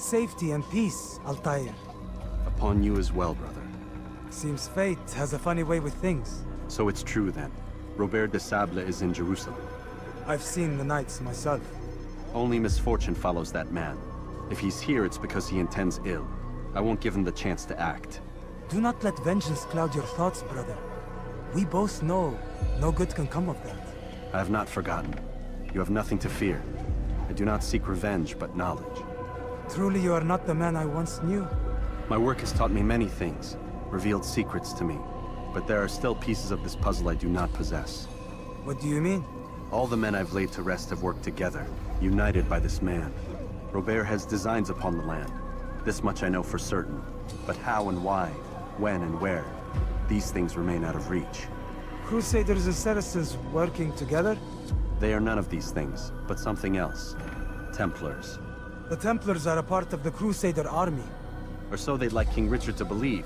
Safety and peace, Altair. Upon you as well, brother. Seems fate has a funny way with things. So it's true then. Robert de Sable is in Jerusalem. I've seen the knights myself. Only misfortune follows that man. If he's here, it's because he intends ill. I won't give him the chance to act. Do not let vengeance cloud your thoughts, brother. We both know no good can come of that. I have not forgotten. You have nothing to fear. I do not seek revenge, but knowledge. Truly you are not the man I once knew. My work has taught me many things, revealed secrets to me. But there are still pieces of this puzzle I do not possess. What do you mean? All the men I've laid to rest have worked together, united by this man. Robert has designs upon the land. This much I know for certain. But how and why, when and where, these things remain out of reach. Crusaders and Saracens working together? They are none of these things, but something else. Templars. The Templars are a part of the Crusader army. Or so they'd like King Richard to believe.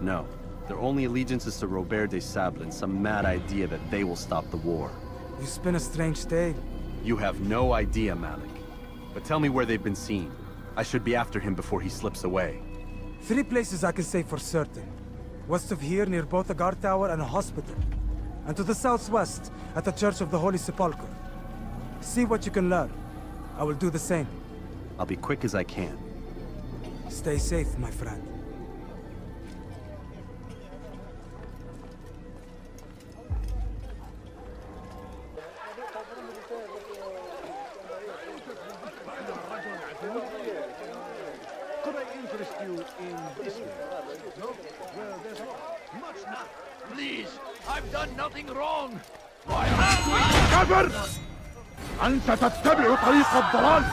No, their only allegiance is to Robert de Sable and some mad idea that they will stop the war. You spin a strange tale. You have no idea, Malik. But tell me where they've been seen. I should be after him before he slips away. 3 places I can say for certain. West of here, near both a guard tower and a hospital. And to the southwest, at the Church of the Holy Sepulchre. See what you can learn. I will do the same. I'll be quick as I can. Stay safe, my friend. Could I interest you in this way? No? Well, there's much not. Please, I've done nothing wrong. Why? كفر! أنت تتبع طريق الضلال!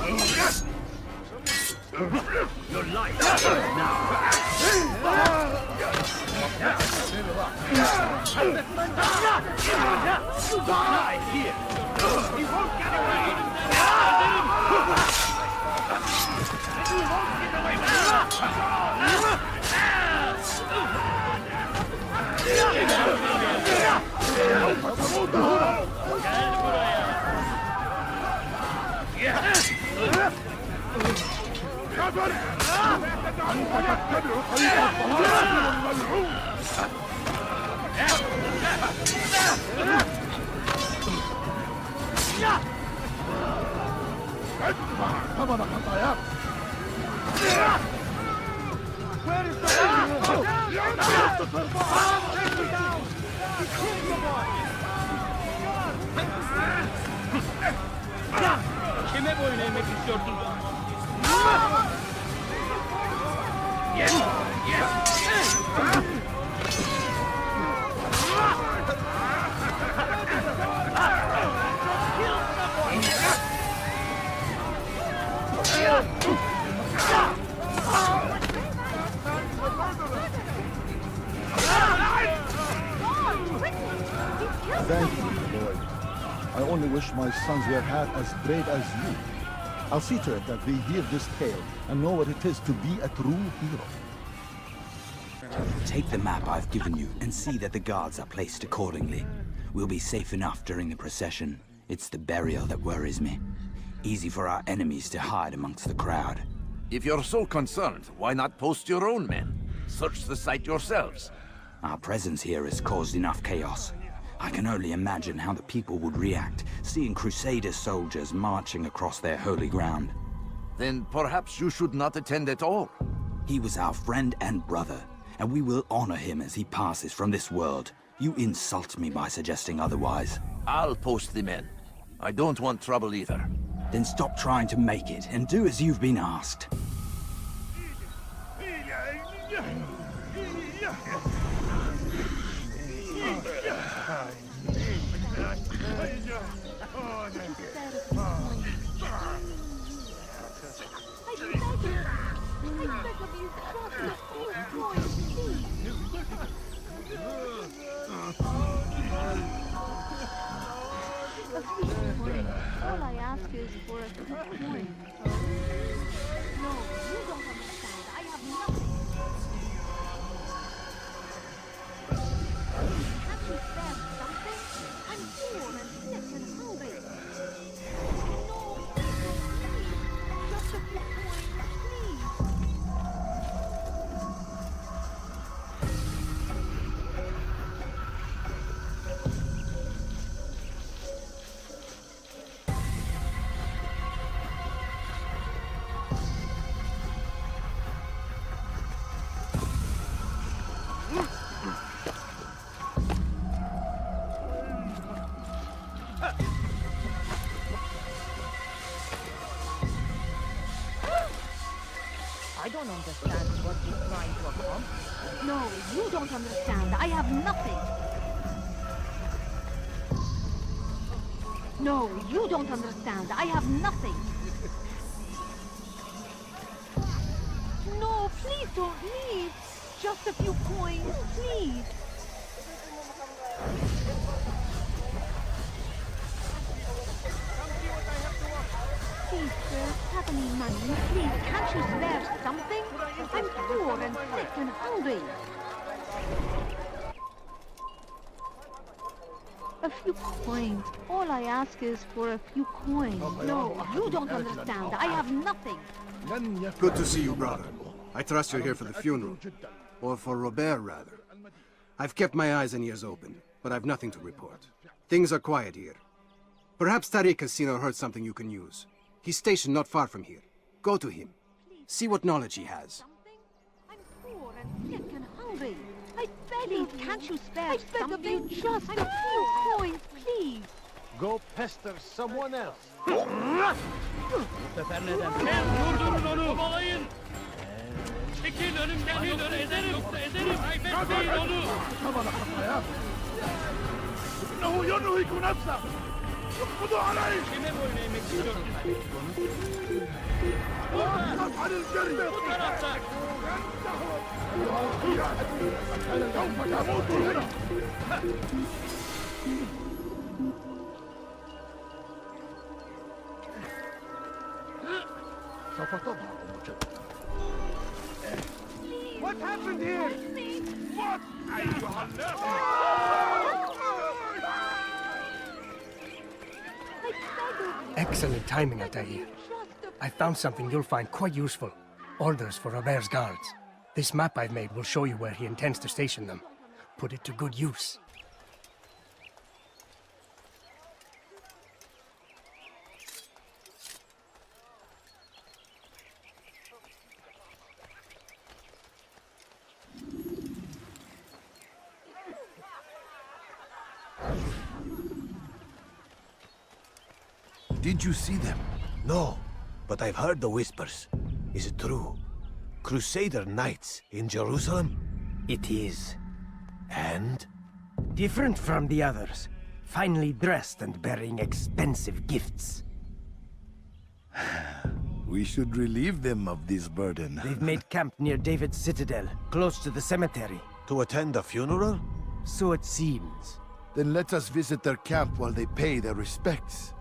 Your life now. Die here. He won't get away. He won't get away كفر! أنت تتبع طريق الضلال والملعون! ادفع ثمن خطاياك! Where is the Take me down! He's killing the boy! Kime boyun eğmek istiyorsun? Yes! Yes! Thank you, Lord. I only wish my sons were half as brave as you. I'll see to it that they hear this tale and know what it is to be a true hero. Take the map I've given you and see that the guards are placed accordingly. We'll be safe enough during the procession. It's the burial that worries me. Easy for our enemies to hide amongst the crowd. If you're so concerned, why not post your own men? Search the site yourselves. Our presence here has caused enough chaos. I can only imagine how the people would react, seeing Crusader soldiers marching across their holy ground. Then perhaps you should not attend at all. He was our friend and brother, and we will honor him as he passes from this world. You insult me by suggesting otherwise. I'll post the men. I don't want trouble either. Then stop trying to make it, and do as you've been asked. All I ask is for a coin. No, you don't understand. I have nothing. Can't you spare something? I'm poor and sick and hungry. No, please. Just a few coins, please. I don't understand what you're trying to accomplish. No, you don't understand. I have nothing. No, you don't understand. I have nothing. No, please don't leave. Just a few coins, please. Please, sir, have any money? Please, can't you spare something? I'm poor and sick and hungry. A few coins. All I ask is for a few coins. No, you don't understand. I have nothing. Good to see you, brother. I trust you're here for the funeral. Or for Robert, rather. I've kept my eyes and ears open, but I've nothing to report. Things are quiet here. Perhaps Tariq has seen or heard something you can use. He's stationed not far from here. Go to him. See what knowledge he has. I'm poor and sick and hungry. I beg you, can't you spare something? Just a few coins, please. Go pester someone else. Durdurun onu! Kovalayın! Çekil önümden! Ederim! Kaybetmeyin onu! إنه ينهك نفسه. اقبضوا عليه. Kime boyun eğmek istiyorsun? وقف عن الجري. Bu tarafta! سوف تموت هنا. سوف تظهر مجددا. What happened here? What أيها الناس؟ Excellent timing, Altair. I found something you'll find quite useful. Orders for Robert's guards. This map I've made will show you where he intends to station them. Put it to good use. Did you see them? No, but I've heard the whispers. Is it true? Crusader knights in Jerusalem? It is. And? Different from the others. Finely dressed and bearing expensive gifts. We should relieve them of this burden. They've made camp near David's citadel, close to the cemetery. To attend a funeral? So it seems. Then let us visit their camp while they pay their respects.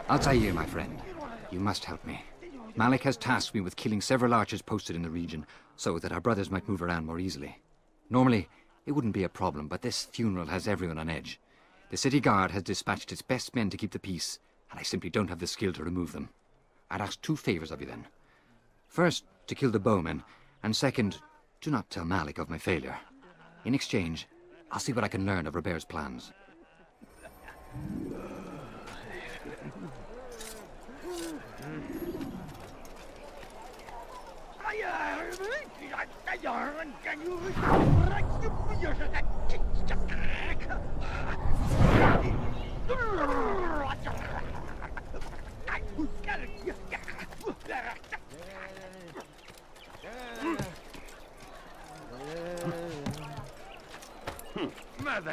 Altair, my friend, you must help me. Malik has tasked me with killing several archers posted in the region, so that our brothers might move around more easily. Normally, it wouldn't be a problem, but this funeral has everyone on edge. The city guard has dispatched its best men to keep the peace, and I simply don't have the skill to remove them. I'd ask two favors of you then. First, to kill the bowmen, and second, do not tell Malik of my failure. In exchange, I'll see what I can learn of Robert's plans.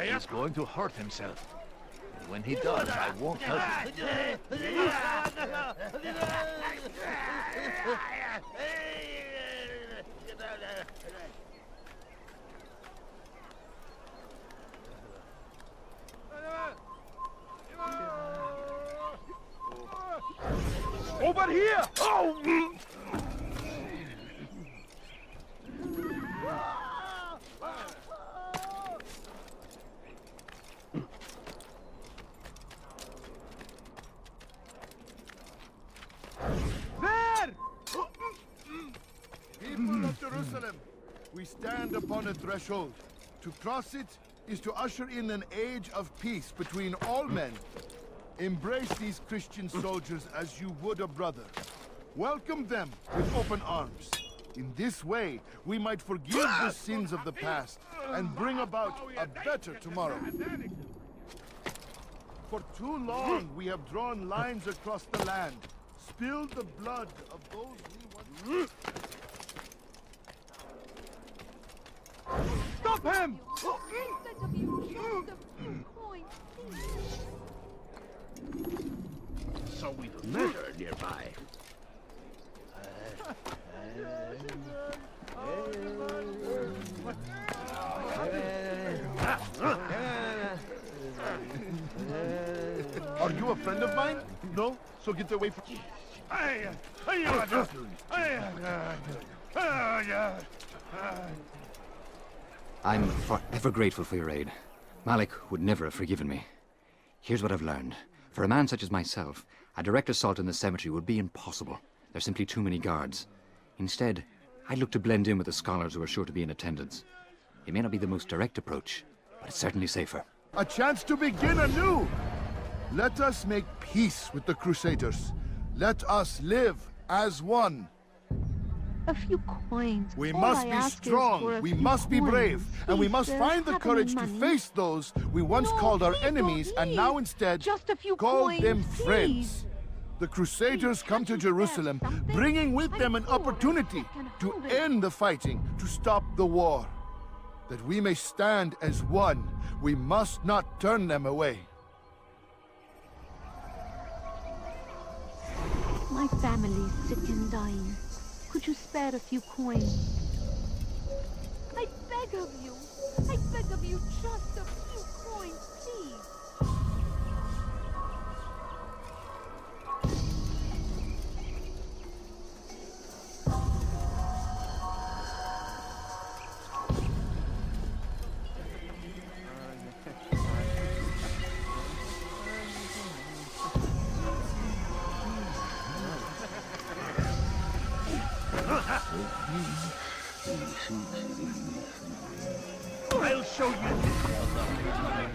He's going to hurt himself. And when he does, I won't help him. Over here! Oh! There! People of Jerusalem, we stand upon a threshold. To cross it is to usher in an age of peace between all men. Embrace these Christian soldiers as you would a brother. Welcome them with open arms. In this way, we might forgive the sins of the past and bring about a better tomorrow. For too long, we have drawn lines across the land, spilled the blood of those we once... Stop him! Instead of you, just a few coins, please. So we murder nearby. Are you a friend of mine? No? So get away from... I'm forever grateful for your aid. Malik would never have forgiven me. Here's what I've learned. For a man such as myself, a direct assault in the cemetery would be impossible. There's simply too many guards. Instead, I'd look to blend in with the scholars who are sure to be in attendance. It may not be the most direct approach, but it's certainly safer. A chance to begin anew! Let us make peace with the Crusaders. Let us live as one. A few coins. We All must I be ask is for strong, a we few must be coins. brave, and we Please, must sir, find the have courage any to money? face those we once No, called our please enemies don't and now leave. instead Just a few call coins, them please. friends. The Crusaders come to Jerusalem, bringing with them an opportunity to end the fighting, to stop the war. That we may stand as one, we must not turn them away. My family's sick and dying. Could you spare a few coins? I beg of you. I beg of you, just a few coins, please. I'll show you.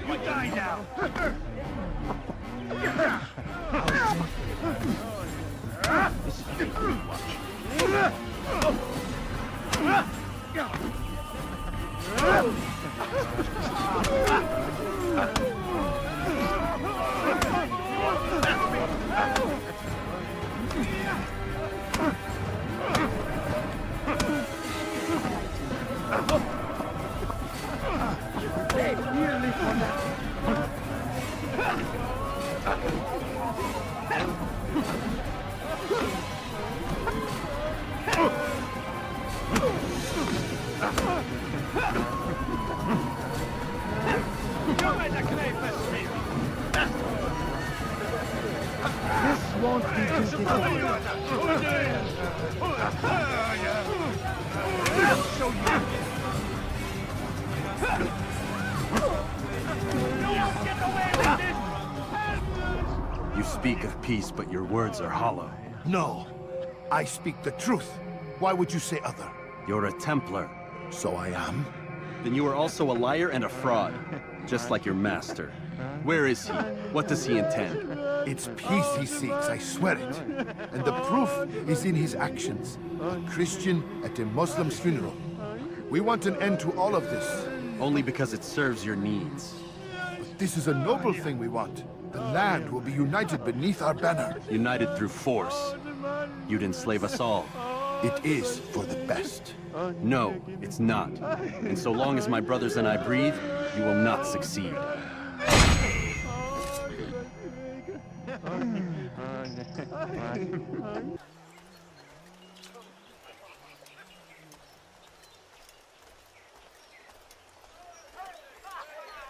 You die now. This is a good You speak of peace, but your words are hollow. No, I speak the truth. Why would you say other? You're a Templar. So I am. Then you are also a liar and a fraud, just like your master. Where is he? What does he intend? It's peace he seeks, I swear it. And the proof is in his actions. A Christian at a Muslim's funeral. We want an end to all of this. Only because it serves your needs. But this is a noble thing we want. The land will be united beneath our banner. United through force. You'd enslave us all. It is for the best. No, it's not. And so long as my brothers and I breathe, you will not succeed.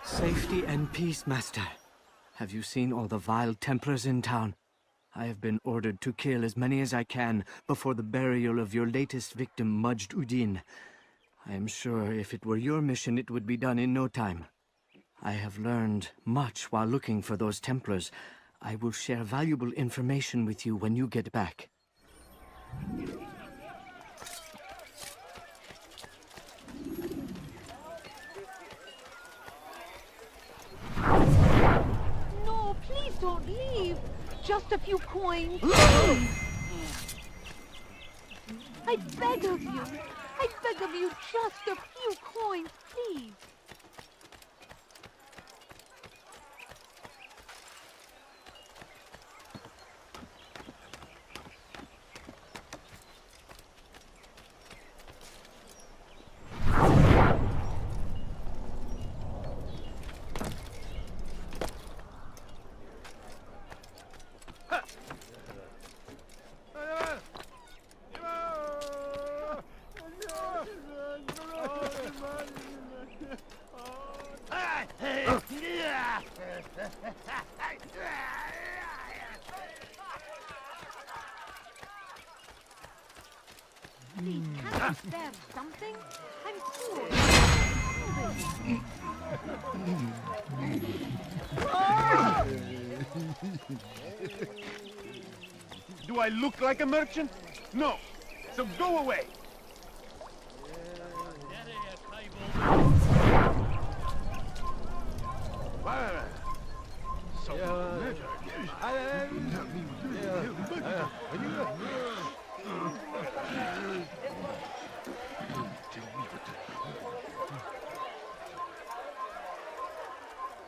Safety and peace, Master. Have you seen all the vile Templars in town? I have been ordered to kill as many as I can before the burial of your latest victim, Majd Uddin. I am sure if it were your mission, it would be done in no time. I have learned much while looking for those Templars. I will share valuable information with you when you get back. No, please don't leave. Just a few coins. I beg of you. I beg of you just a few coins, please. Please, can't you spare something? I'm poor. Do I look like a merchant? No. So go away.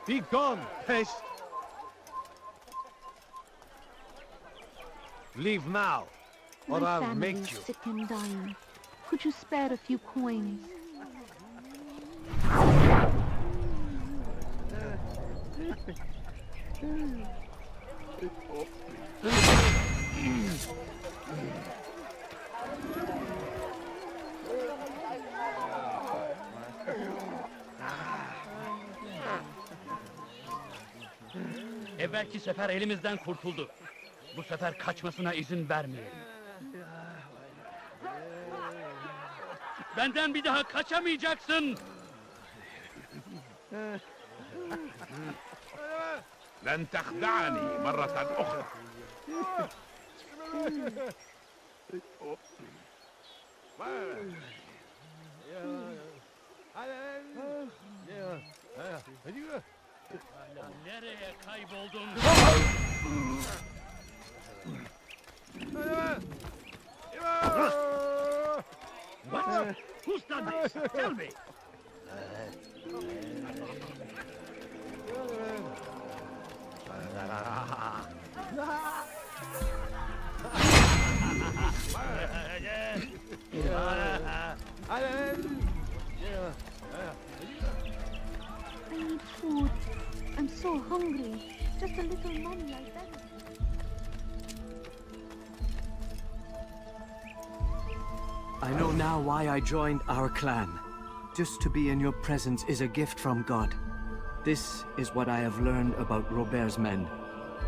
Be gone, pest! Leave now, or My I'll family's make you. sick and dying. Could you spare a few coins? Evvelki sefer elimizden kurtuldu. Bu sefer kaçmasına izin vermeyelim. Benden bir daha kaçamayacaksın. لن تخدعني مرة أخرى. Nereye kayboldun? What? Who's done this? Tell me. I need food. I'm so hungry. Just a little money, I beg of you. I know now why I joined our clan. Just to be in your presence is a gift from God. This is what I have learned about Robert's men.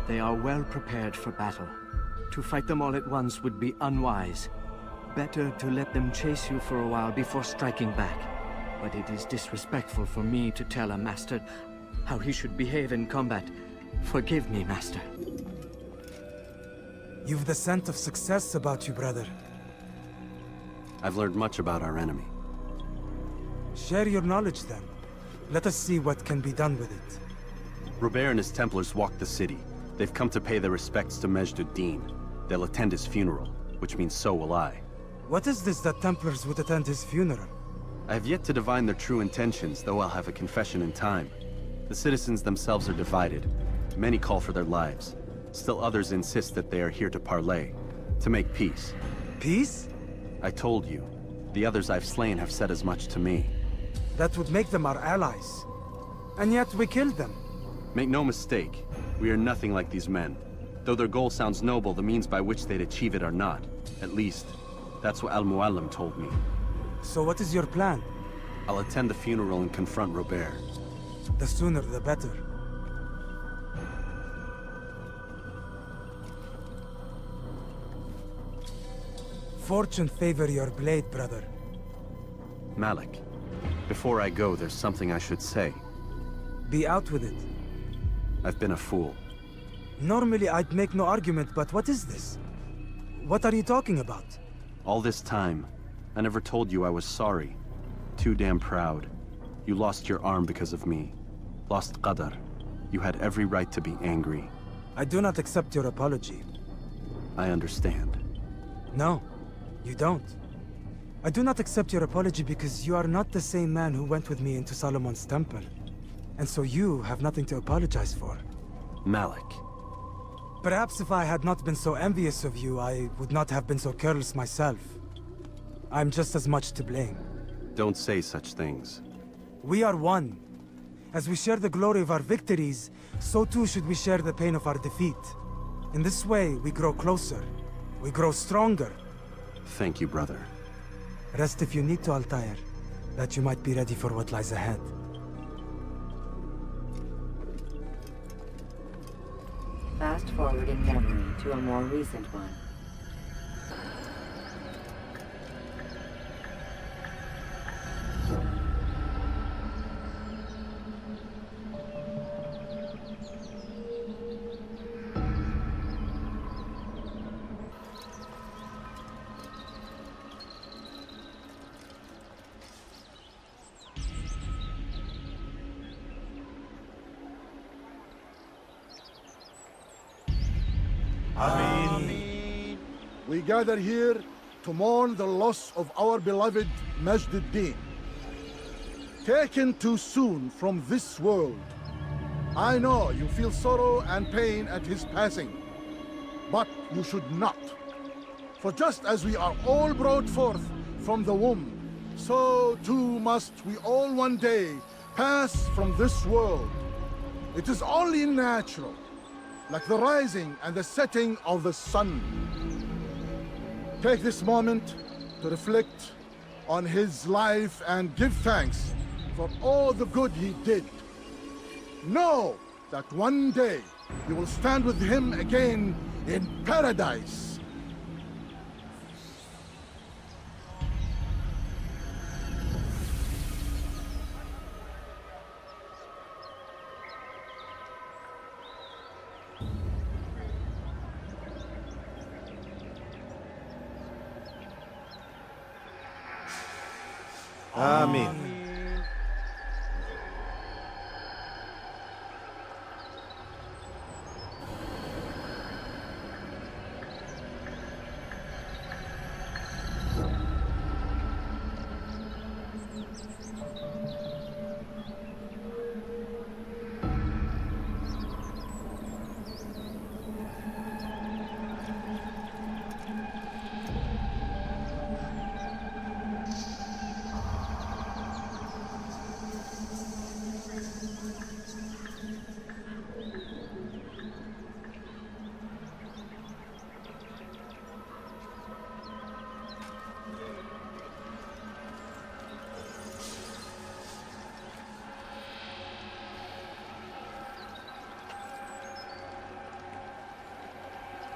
They are well prepared for battle. To fight them all at once would be unwise. Better to let them chase you for a while before striking back. But it is disrespectful for me to tell a master how he should behave in combat. Forgive me, master. You've the scent of success about you, brother. I've learned much about our enemy. Share your knowledge then. Let us see what can be done with it. Robert and his Templars walk the city. They've come to pay their respects to Majd ud-Din. They'll attend his funeral, which means so will I. What is this that Templars would attend his funeral? I have yet to divine their true intentions, though I'll have a confession in time. The citizens themselves are divided. Many call for their lives. Still others insist that they are here to parley, to make peace. Peace? I told you. The others I've slain have said as much to me. That would make them our allies. And yet we killed them. Make no mistake, we are nothing like these men. Though their goal sounds noble, the means by which they'd achieve it are not. At least, that's what Al-Muallim told me. So what is your plan? I'll attend the funeral and confront Robert. The sooner the better. Fortune favor your blade, brother. Malik, before I go, there's something I should say. Be out with it. I've been a fool. Normally I'd make no argument, but what is this? What are you talking about? All this time, I never told you I was sorry. Too damn proud. You lost your arm because of me. Lost Qadar. You had every right to be angry. I do not accept your apology. I understand. No, you don't. I do not accept your apology because you are not the same man who went with me into Solomon's temple. And so you have nothing to apologize for. Malik. Perhaps if I had not been so envious of you, I would not have been so careless myself. I'm just as much to blame. Don't say such things. We are one. As we share the glory of our victories, so too should we share the pain of our defeat. In this way, we grow closer. We grow stronger. Thank you, brother. Rest if you need to, Altair, that you might be ready for what lies ahead. Fast forward in memory to a more recent one. We gather here to mourn the loss of our beloved Majd-ud-Din. Taken too soon from this world. I know you feel sorrow and pain at his passing, but you should not. For just as we are all brought forth from the womb, so too must we all one day pass from this world. It is only natural, like the rising and the setting of the sun. Take this moment to reflect on his life and give thanks for all the good he did. Know that one day you will stand with him again in paradise. Amen.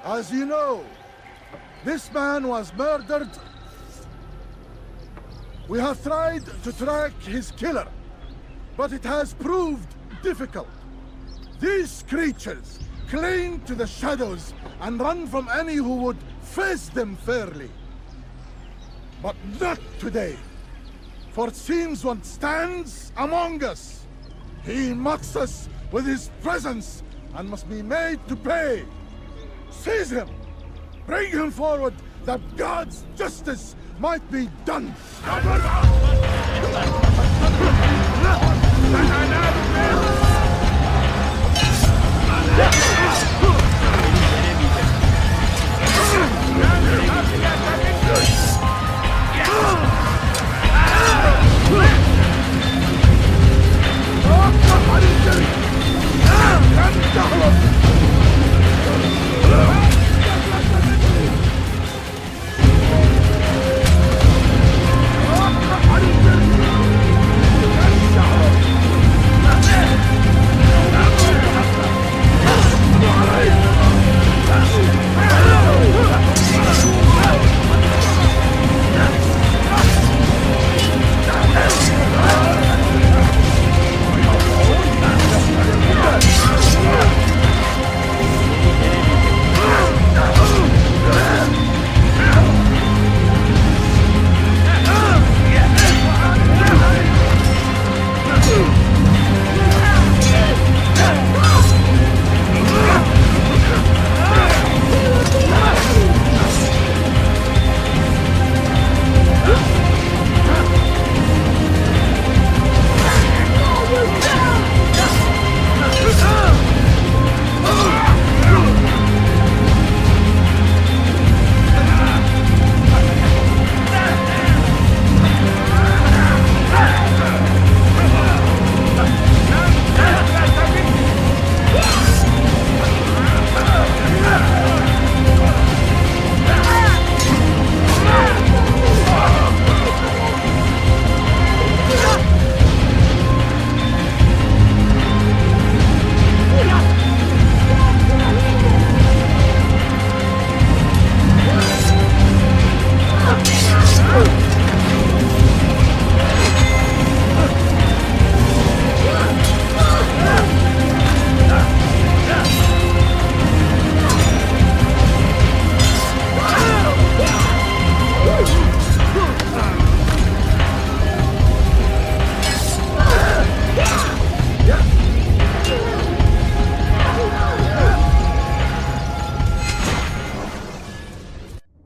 As you know, this man was murdered. We have tried to track his killer, but it has proved difficult. These creatures cling to the shadows and run from any who would face them fairly. But not today, for it seems one stands among us. He mocks us with his presence and must be made to pay. Seize him! Bring him forward, that God's justice might be done!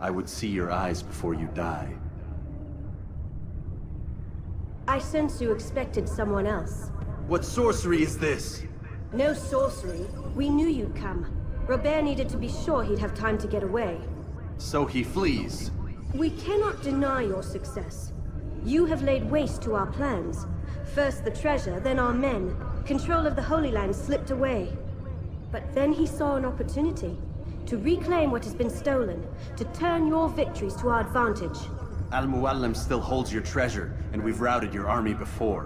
I would see your eyes before you die. I sense you expected someone else. What sorcery is this? No sorcery. We knew you'd come. Robert needed to be sure he'd have time to get away. So he flees. We cannot deny your success. You have laid waste to our plans. First the treasure, then our men. Control of the Holy Land slipped away. But then he saw an opportunity to reclaim what has been stolen, to turn your victories to our advantage. Al-Muallim still holds your treasure, and we've routed your army before.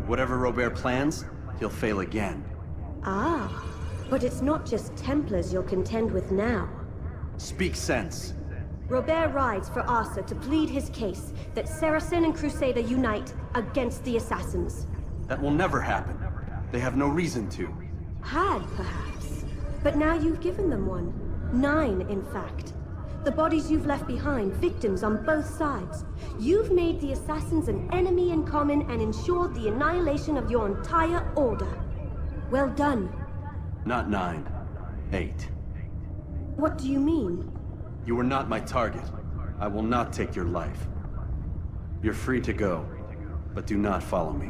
Whatever Robert plans, he'll fail again. Ah, but it's not just Templars you'll contend with now. Speak sense. Robert rides for Arthur to plead his case that Saracen and Crusader unite against the Assassins. That will never happen. They have no reason to. Had, perhaps. But now you've given them one. 9, in fact. The bodies you've left behind, victims on both sides. You've made the Assassins an enemy in common and ensured the annihilation of your entire order. Well done. Not 9. 8. What do you mean? You are not my target. I will not take your life. You're free to go, but do not follow me.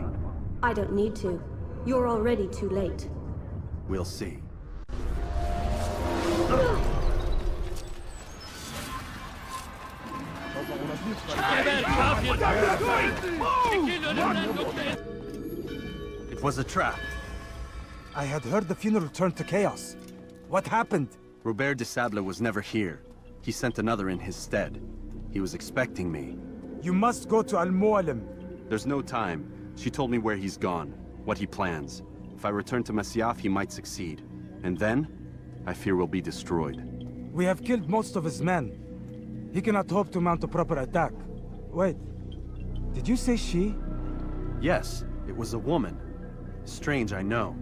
I don't need to. You're already too late. We'll see. It was a trap. I had heard the funeral turned to chaos. What happened? Robert de Sable was never here. He sent another in his stead. He was expecting me. You must go to Al-Muallim. There's no time. She told me where he's gone, what he plans. If I return to Masyaf, he might succeed. And then, I fear we'll be destroyed. We have killed most of his men. He cannot hope to mount a proper attack. Wait, did you say she? Yes, it was a woman. Strange, I know.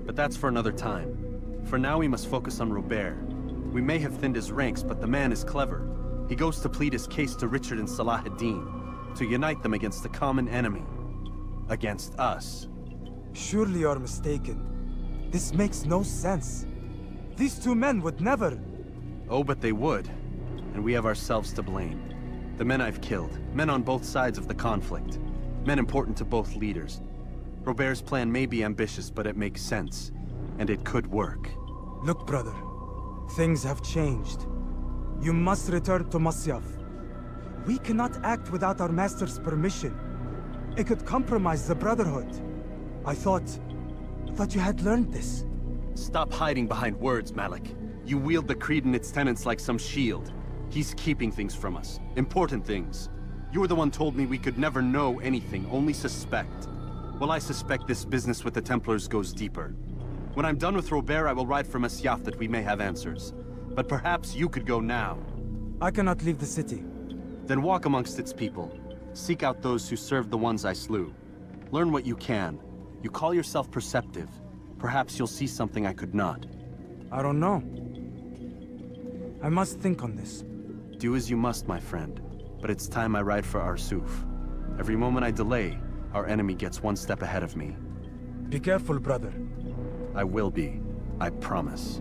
But that's for another time. For now, we must focus on Robert. We may have thinned his ranks, but the man is clever. He goes to plead his case to Richard and Salah ad-Din, to unite them against the common enemy. Against us. Surely you're mistaken. This makes no sense. These two men would never... Oh, but they would. And we have ourselves to blame. The men I've killed, men on both sides of the conflict. Men important to both leaders. Robert's plan may be ambitious, but it makes sense. And it could work. Look, brother. Things have changed. You must return to Masyaf. We cannot act without our master's permission. It could compromise the Brotherhood. I thought you had learned this. Stop hiding behind words, Malik. You wield the creed and its tenets like some shield. He's keeping things from us. Important things. You were the one told me we could never know anything, only suspect. Well, I suspect this business with the Templars goes deeper. When I'm done with Robert, I will ride for Masyaf that we may have answers. But perhaps you could go now. I cannot leave the city. Then walk amongst its people. Seek out those who served the ones I slew. Learn what you can. You call yourself perceptive. Perhaps you'll see something I could not. I don't know. I must think on this. Do as you must, my friend. But it's time I ride for Arsuf. Every moment I delay, our enemy gets one step ahead of me. Be careful, brother. I will be. I promise.